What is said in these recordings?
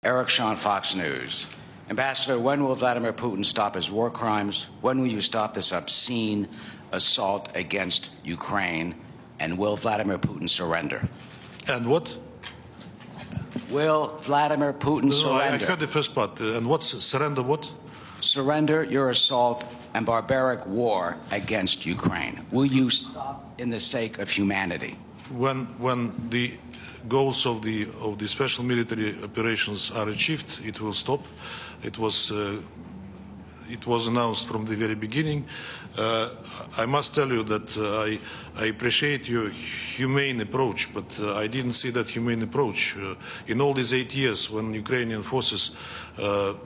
Eric Shawn, Fox News. Ambassador, when will Vladimir Putin stop his war crimes? When will you stop this obscene assault against Ukraine? And will Vladimir Putin surrender? And what? Will Vladimir Putin surrender? I heard the first part. And what's surrender what? Surrender your assault and barbaric war against Ukraine. Will you stop in the sake of humanity? When the goals of the special military operations are achieved, it will stop. It was announced from the very beginning. I must tell you that I appreciate your humane approach, but I didn't see that humane approach. In all these 8 years, when Ukrainian forces,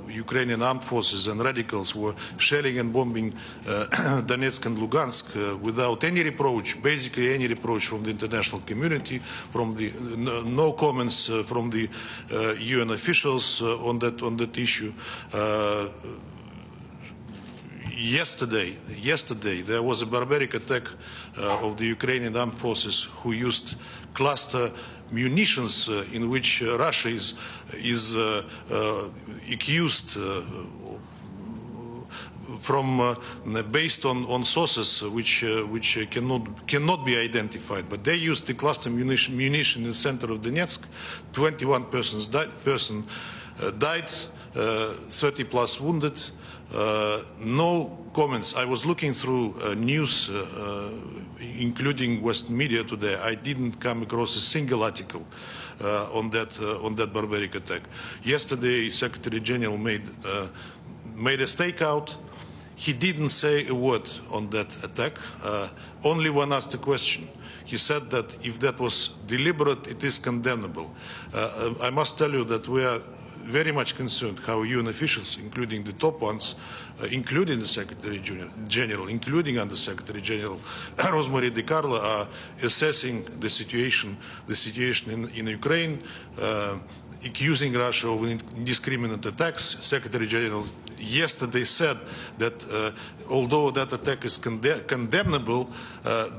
Ukrainian armed forces and radicals were shelling and bombing Donetsk and Lugansk without any reproach, basically any reproach from the international community, from the no comments from the UN officials on that issue. Yesterday, there was a barbaric attack of the Ukrainian armed forces who used cluster munitions in which Russia is accused from based on sources which cannot be identified. But they used the cluster munition in the center of Donetsk. 21 persons died, 30 plus wounded. No comments. I was looking through news, including Western media today. I didn't come across a single article on that barbaric attack. Yesterday, Secretary General made a stakeout. He didn't say a word on that attack. Only when asked a question, he said that if that was deliberate, it is condemnable. I must tell you that we are very much concerned how UN officials, including the top ones, including the Secretary General, including Under Secretary General Rosemarie DiCarlo, are assessing the situation in Ukraine, accusing Russia of indiscriminate attacks. Secretary General yesterday said that although that attack is condemnable,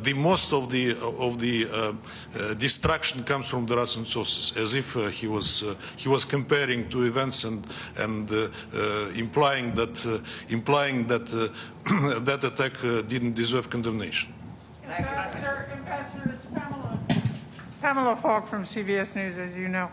the most of the destruction comes from the Russian sources, as if he was comparing two events and implying that that attack didn't deserve condemnation. Ambassador, it's Pamela Falk from CBS News, as you know.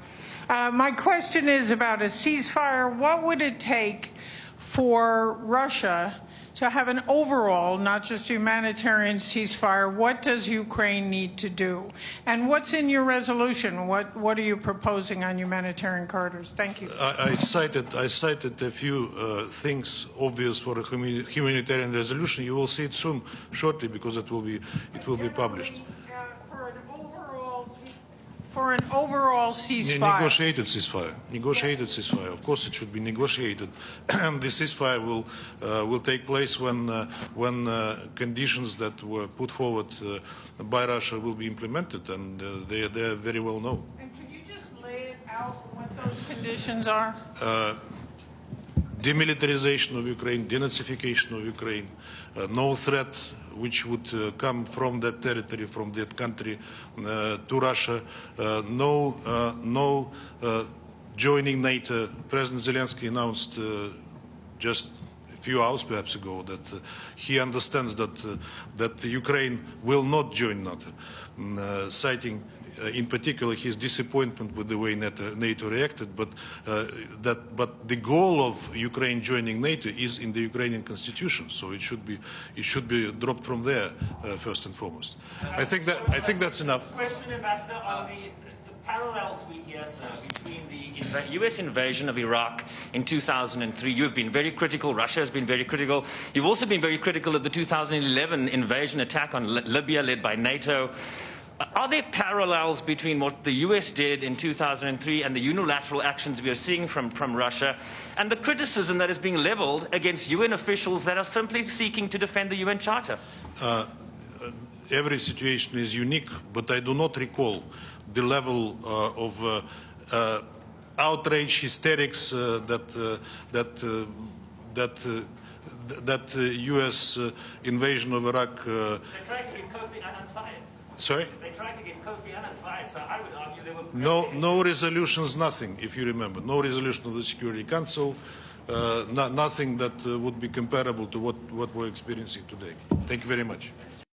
My question is about a ceasefire. What would it take for Russia to have an overall, not just humanitarian ceasefire? What does Ukraine need to do? And what's in your resolution? What are you proposing on humanitarian corridors? Thank you. I cited a few things obvious for a humanitarian resolution. You will see it soon, shortly, because it will be published. For an overall ceasefire. Negotiated ceasefire. Of course, it should be negotiated. The ceasefire will take place when conditions that were put forward by Russia will be implemented, and they are very well known. And could you just lay it out what those conditions are? Demilitarization of Ukraine, denazification of Ukraine, no threat which would come from that territory, from that country to Russia, no joining NATO. President Zelensky announced just a few hours perhaps ago that he understands that Ukraine will not join NATO, citing in particular his disappointment with the way NATO reacted, but the goal of Ukraine joining NATO is in the Ukrainian constitution, so it should be dropped from there first and foremost. I think that's enough. Question, Ambassador, on the parallels we hear, sir, between the U.S. invasion of Iraq in 2003. You've been very critical. Russia has been very critical. You've also been very critical of the 2011 invasion attack on Libya led by NATO. Are there parallels between what the U.S. did in 2003 and the unilateral actions we are seeing from Russia and the criticism that is being leveled against UN officials that are simply seeking to defend the UN Charter? Every situation is unique, but I do not recall the level of outrage, hysterics that U.S. invasion of Iraq. They tried to be Kofi Annan fired. Sorry? They tried to get Kofi Annan fired, so I would argue they were... No resolutions, nothing, if you remember. No resolution of the Security Council, nothing that would be comparable to what we're experiencing today. Thank you very much.